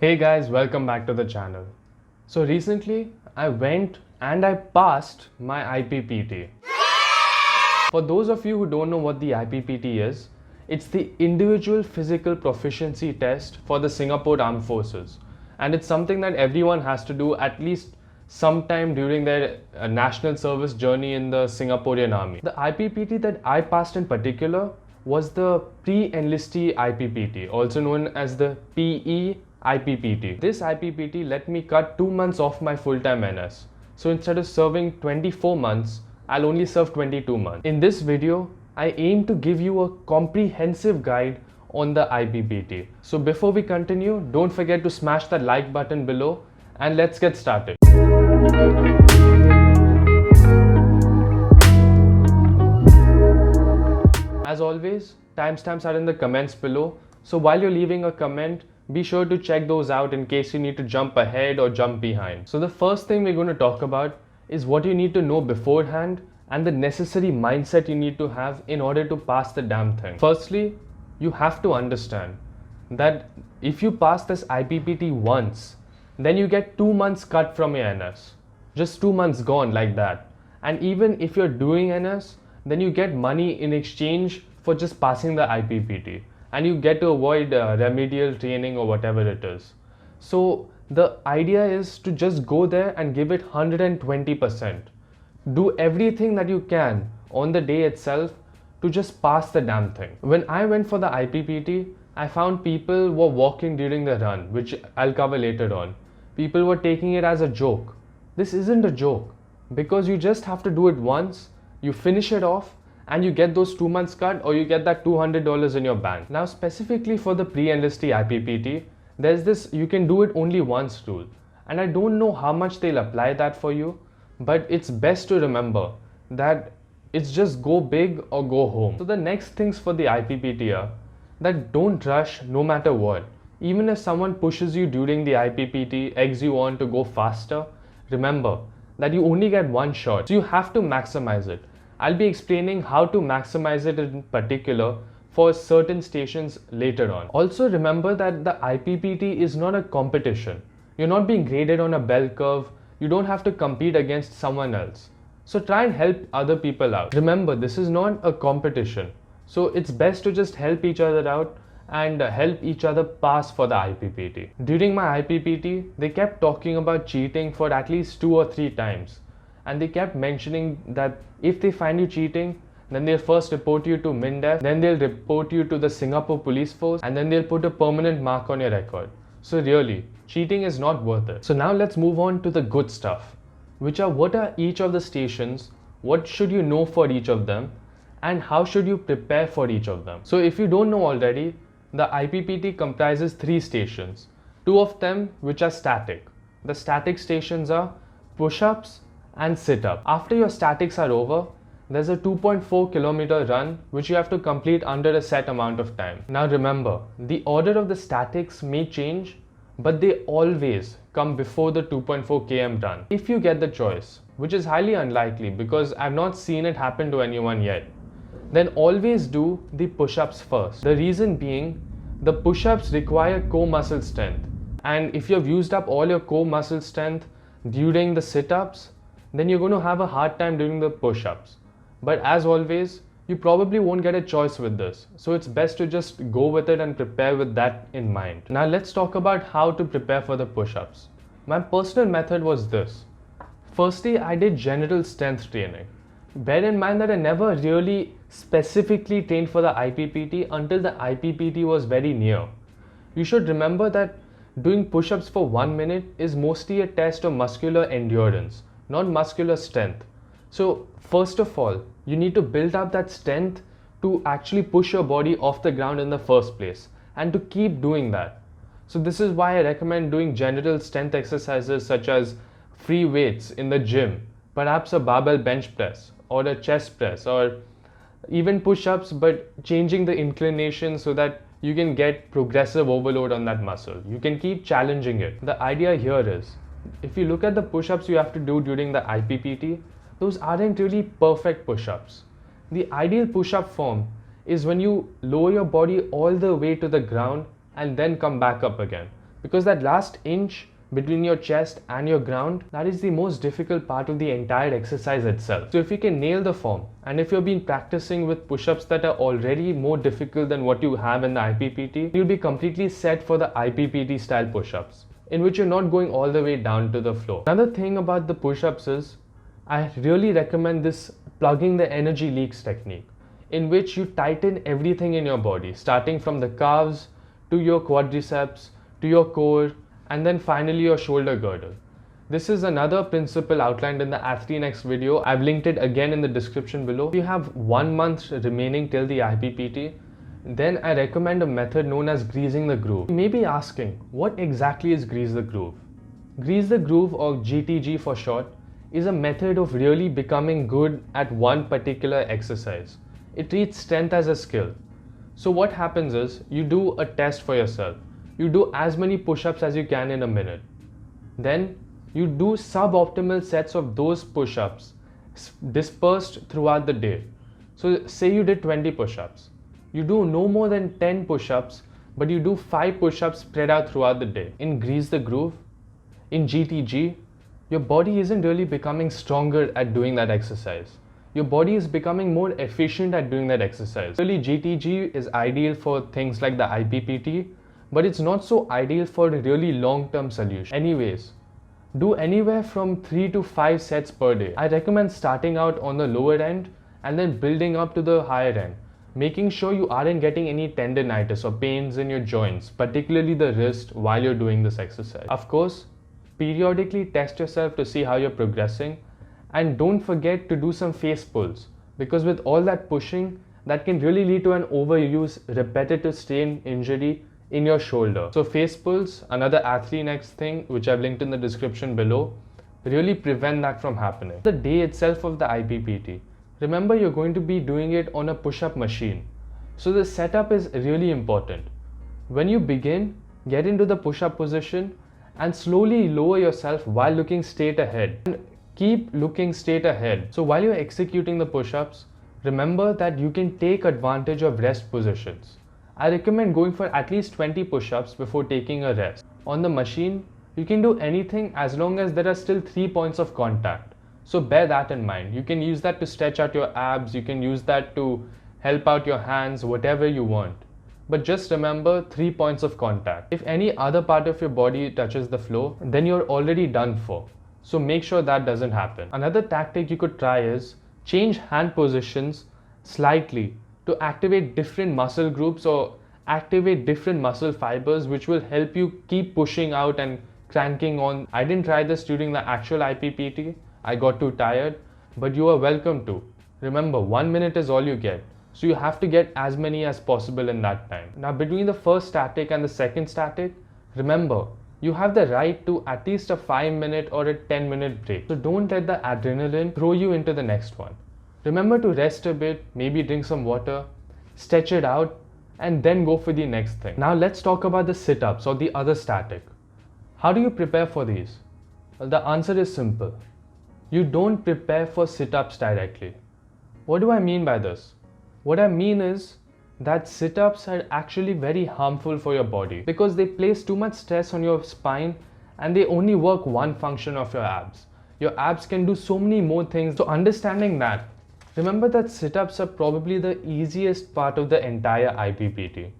Hey guys, welcome back to the channel. So recently I went and I passed my IPPT. For those of you who don't know what the IPPT is, it's the Individual Physical Proficiency Test for the Singapore Armed Forces. And it's something that everyone has to do at least sometime during their national service journey in the Singaporean army. The IPPT that I passed in particular was the pre-enlistee IPPT, also known as the PE-IPPT. This IPPT let me cut 2 months off my full-time NS. So instead of serving 24 months, I'll only serve 22 months. In this video, I aim to give you a comprehensive guide on the IPPT. So before we continue, don't forget to smash that like button below and let's get started. As always, timestamps are in the comments below. So while you're leaving a comment, be sure to check those out in case you need to jump ahead or jump behind. So the first thing we're going to talk about is what you need to know beforehand and the necessary mindset you need to have in order to pass the damn thing. Firstly, you have to understand that if you pass this IPPT once, then you get 2 months cut from your NS. Just 2 months gone like that. And even if you're doing NS, then you get money in exchange for just passing the IPPT. And you get to avoid remedial training or whatever it is. So the idea is to just go there and give it 120%. Do everything that you can on the day itself to just pass the damn thing. When I went for the IPPT, I found people were walking during the run, which I'll cover later on. People were taking it as a joke. This isn't a joke because you just have to do it once, you finish it off, and you get those 2 months cut or you get that $200 in your bank. Now specifically for the pre-enlistee IPPT, there's this you can do it only once rule. And I don't know how much they'll apply that for you, but it's best to remember that it's just go big or go home. So the next things for the IPPT are that don't rush no matter what. Even if someone pushes you during the IPPT, eggs you on to go faster, remember that you only get one shot. So you have to maximize it. I'll be explaining how to maximize it in particular for certain stations later on. Also remember that the IPPT is not a competition. You're not being graded on a bell curve. You don't have to compete against someone else. So try and help other people out. Remember, this is not a competition. So it's best to just help each other out and help each other pass for the IPPT. During my IPPT, they kept talking about cheating for at least 2 or 3 times. And they kept mentioning that if they find you cheating, then they'll first report you to MINDEF, then they'll report you to the Singapore Police Force, and then they'll put a permanent mark on your record. So really, cheating is not worth it. So now let's move on to the good stuff, which are what are each of the stations, what should you know for each of them, and how should you prepare for each of them. So if you don't know already, the IPPT comprises 3 stations, 2 of them which are static. The static stations are push-ups and sit-up. After your statics are over, there's a 2.4 kilometer run which you have to complete under a set amount of time. Now remember, the order of the statics may change, but they always come before the 2.4 km run. If you get the choice, which is highly unlikely because I've not seen it happen to anyone yet, then always do the push-ups first. The reason being, the push-ups require core muscle strength. And if you've used up all your core muscle strength during the sit-ups, then you're going to have a hard time doing the push-ups. But as always, you probably won't get a choice with this. So it's best to just go with it and prepare with that in mind. Now let's talk about how to prepare for the push-ups. My personal method was this. Firstly, I did general strength training. Bear in mind that I never really specifically trained for the IPPT until the IPPT was very near. You should remember that doing push-ups for 1 minute is mostly a test of muscular endurance, not muscular strength. So first of all, you need to build up that strength to actually push your body off the ground in the first place and to keep doing that. So this is why I recommend doing general strength exercises such as free weights in the gym, perhaps a barbell bench press or a chest press or even push-ups, but changing the inclination so that you can get progressive overload on that muscle. You can keep challenging it. The idea here is, if you look at the push-ups you have to do during the IPPT, those aren't really perfect push-ups. The ideal push-up form is when you lower your body all the way to the ground and then come back up again. because that last inch between your chest and your ground, that is the most difficult part of the entire exercise itself. So if you can nail the form, and if you've been practicing with push-ups that are already more difficult than what you have in the IPPT, you'll be completely set for the IPPT style push-ups, in which you're not going all the way down to the floor. Another thing about the push-ups is, I really recommend this plugging the energy leaks technique, in which you tighten everything in your body, starting from the calves to your quadriceps to your core, and then finally your shoulder girdle. This is another principle outlined in the Athlete Next video. I've linked it again in the description below. If you have 1 month remaining till the IPPT, then I recommend a method known as greasing the groove. You may be asking, what exactly is grease the groove? Grease the groove, or GTG for short, is a method of really becoming good at one particular exercise. It treats strength as a skill. So what happens is, you do a test for yourself. You do as many push-ups as you can in a minute. Then you do suboptimal sets of those push-ups dispersed throughout the day. So say you did 20 push-ups. You do no more than 10 push-ups, but you do 5 push-ups spread out throughout the day. In Grease the Groove, in GTG, your body isn't really becoming stronger at doing that exercise. Your body is becoming more efficient at doing that exercise. Really, GTG is ideal for things like the IPPT, but it's not so ideal for a really long-term solution. Anyways, do anywhere from 3 to 5 sets per day. I recommend starting out on the lower end and then building up to the higher end, making sure you aren't getting any tendinitis or pains in your joints, particularly the wrist, while you're doing this exercise. Of course, periodically test yourself to see how you're progressing, and don't forget to do some face pulls, because with all that pushing, that can really lead to an overuse repetitive strain injury in your shoulder. So face pulls, another Athlete Next thing which I've linked in the description below, really prevent that from happening. The day itself of the IPPT, remember you're going to be doing it on a push-up machine. So the setup is really important. When you begin, get into the push-up position and slowly lower yourself while looking straight ahead. And keep looking straight ahead. So while you're executing the push-ups, remember that you can take advantage of rest positions. I recommend going for at least 20 push-ups before taking a rest. On the machine, you can do anything as long as there are still 3 points of contact. So bear that in mind. You can use that to stretch out your abs, you can use that to help out your hands, whatever you want. But just remember 3 points of contact. If any other part of your body touches the floor, then you're already done for. So make sure that doesn't happen. Another tactic you could try is change hand positions slightly to activate different muscle groups or activate different muscle fibers, which will help you keep pushing out and cranking on. I didn't try this during the actual IPPT. I got too tired, but you are welcome to. Remember, 1 minute is all you get. So you have to get as many as possible in that time. Now between the first static and the second static, remember, you have the right to at least a 5-minute or a 10-minute break. So don't let the adrenaline throw you into the next one. Remember to rest a bit, maybe drink some water, stretch it out, and then go for the next thing. Now let's talk about the sit-ups or the other static. How do you prepare for these? Well, the answer is simple. You don't prepare for sit-ups directly. What do I mean by this? What I mean is that sit-ups are actually very harmful for your body because they place too much stress on your spine and they only work one function of your abs. Your abs can do so many more things. So understanding that, remember that sit-ups are probably the easiest part of the entire IPPT.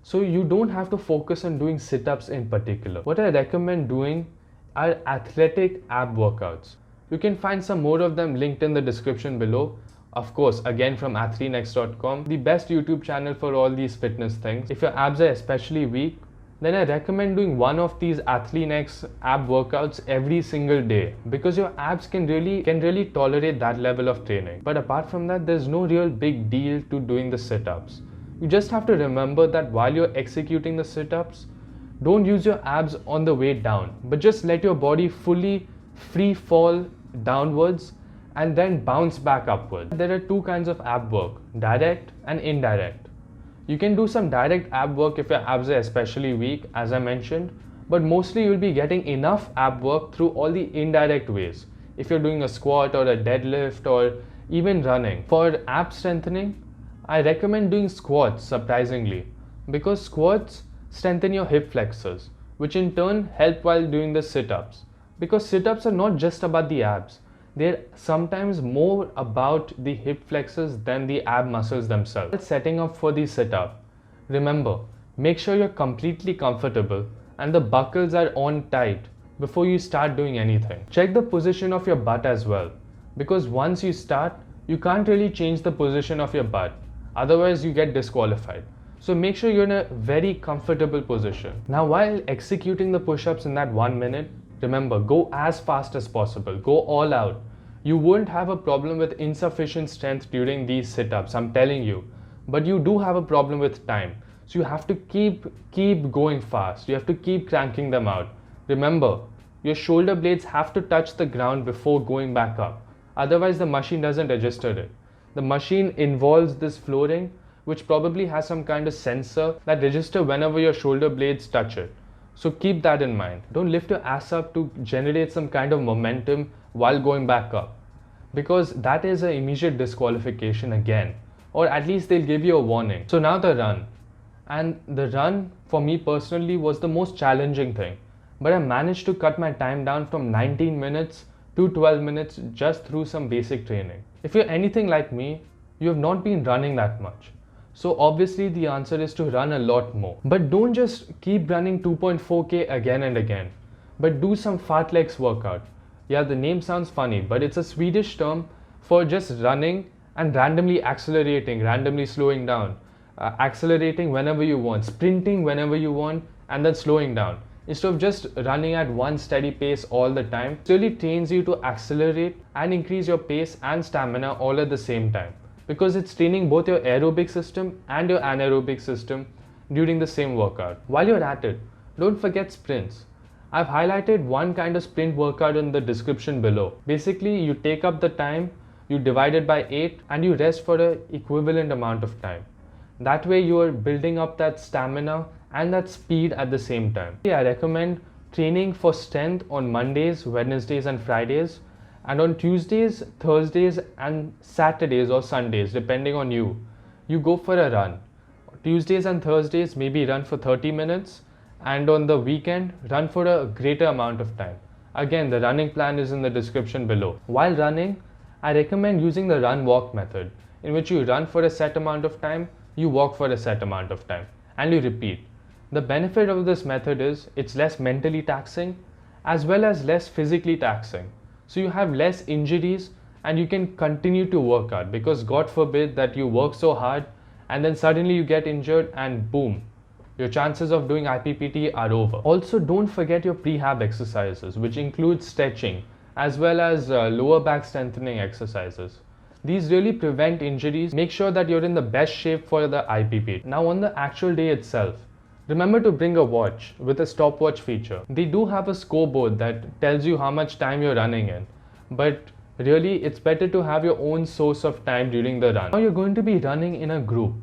So you don't have to focus on doing sit-ups in particular. What I recommend doing are athletic ab workouts. You can find some more of them linked in the description below. Of course, again from athletenext.com, the best YouTube channel for all these fitness things. If your abs are especially weak, then I recommend doing one of these Athlete Next ab workouts every single day, because your abs can really tolerate that level of training. But apart from that, there's no real big deal to doing the sit-ups. You just have to remember that while you're executing the sit-ups, don't use your abs on the way down, but just let your body fully free fall downwards and then bounce back upwards. There are two kinds of ab work, direct and indirect. You can do some direct ab work if your abs are especially weak, as I mentioned, but mostly you'll be getting enough ab work through all the indirect ways. If you're doing a squat or a deadlift or even running. For ab strengthening, I recommend doing squats surprisingly, because squats strengthen your hip flexors, which in turn help while doing the sit-ups. Because sit-ups are not just about the abs, they're sometimes more about the hip flexors than the ab muscles themselves. While setting up for the sit-up, remember, make sure you're completely comfortable and the buckles are on tight before you start doing anything. Check the position of your butt as well, because once you start, you can't really change the position of your butt, otherwise you get disqualified. So make sure you're in a very comfortable position. Now while executing the push-ups in that 1 minute, remember, go as fast as possible, go all out. You won't have a problem with insufficient strength during these sit-ups, I'm telling you. But you do have a problem with time. So you have to keep going fast. You have to keep cranking them out. Remember, your shoulder blades have to touch the ground before going back up. Otherwise the machine doesn't register it. The machine involves this flooring, which probably has some kind of sensor that registers whenever your shoulder blades touch it. So keep that in mind. Don't lift your ass up to generate some kind of momentum while going back up, because that is an immediate disqualification again, or at least they'll give you a warning. So now the run. And the run for me personally was the most challenging thing, but I managed to cut my time down from 19 minutes to 12 minutes just through some basic training. If you're anything like me, you have not been running that much. So obviously the answer is to run a lot more. But don't just keep running 2.4k again and again, but do some fartleks workout. Yeah, the name sounds funny, but it's a Swedish term for just running and randomly accelerating, randomly slowing down, accelerating whenever you want, sprinting whenever you want, and then slowing down. Instead of just running at one steady pace all the time, it really trains you to accelerate and increase your pace and stamina all at the same time, because it's training both your aerobic system and your anaerobic system during the same workout. While you're at it, don't forget sprints. I've highlighted one kind of sprint workout in the description below. Basically, you take up the time, you divide it by 8, and you rest for an equivalent amount of time. That way you are building up that stamina and that speed at the same time. I recommend training for strength on Mondays, Wednesdays and Fridays, and on Tuesdays, Thursdays and Saturdays or Sundays, depending on you, you go for a run. Tuesdays and Thursdays, maybe run for 30 minutes, and on the weekend, run for a greater amount of time. Again, the running plan is in the description below. While running, I recommend using the run-walk method, in which you run for a set amount of time, you walk for a set amount of time, and you repeat. The benefit of this method is it's less mentally taxing as well as less physically taxing. So you have less injuries and you can continue to work out, because God forbid that you work so hard and then suddenly you get injured and boom, your chances of doing IPPT are over. Also, don't forget your prehab exercises, which include stretching as well as lower back strengthening exercises. These really prevent injuries. Make sure that you're in the best shape for the IPPT. Now on the actual day itself, remember to bring a watch with a stopwatch feature. They do have a scoreboard that tells you how much time you're running in, but really it's better to have your own source of time during the run. Now you're going to be running in a group,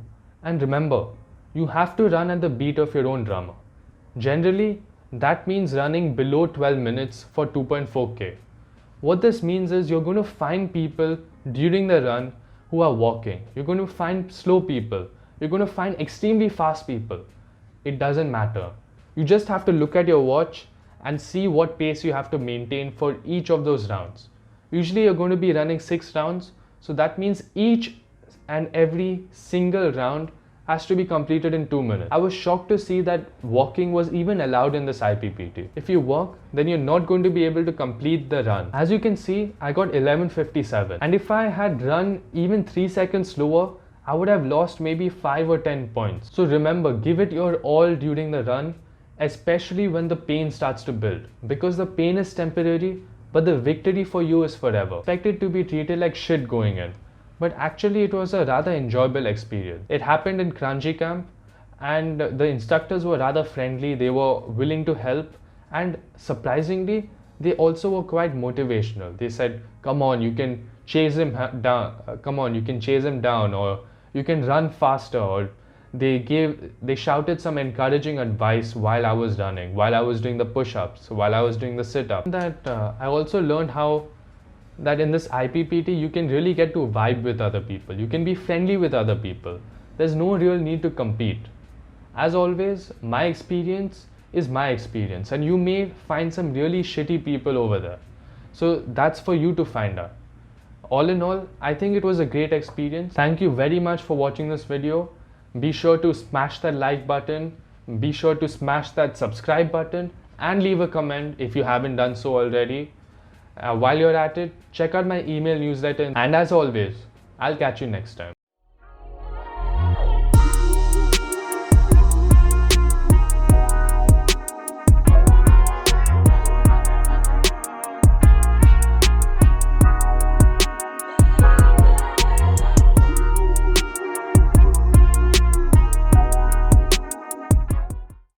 and remember, you have to run at the beat of your own drummer. Generally, that means running below 12 minutes for 2.4k. What this means is you're going to find people during the run who are walking. You're going to find slow people. You're going to find extremely fast people. It doesn't matter. You just have to look at your watch and see what pace you have to maintain for each of those rounds. Usually you're going to be running 6 rounds, so that means each and every single round has to be completed in 2 minutes. I was shocked to see that walking was even allowed in this IPPT. If you walk, then you're not going to be able to complete the run. As you can see, I got 11:57, and if I had run even 3 seconds slower, I would have lost maybe 5 or 10 points. So remember, give it your all during the run, especially when the pain starts to build, because the pain is temporary, but the victory for you is forever. Expect it to be treated like shit going in, but actually it was a rather enjoyable experience. It happened in Kranji camp, and the instructors were rather friendly. They were willing to help, and surprisingly, they also were quite motivational. They said, come on, you can chase him down, or you can run faster, or they shouted some encouraging advice while I was running, while I was doing the push-ups, while I was doing the sit-ups. I also learned how that in this IPPT you can really get to vibe with other people. You can be friendly with other people. There's no real need to compete. As always, my experience is my experience, and you may find some really shitty people over there. So that's for you to find out. All in all, I think it was a great experience. Thank you very much for watching this video. Be sure to smash that like button, be sure to smash that subscribe button, and leave a comment if you haven't done so already. While you're at it, check out my email newsletter, and as always, I'll catch you next time.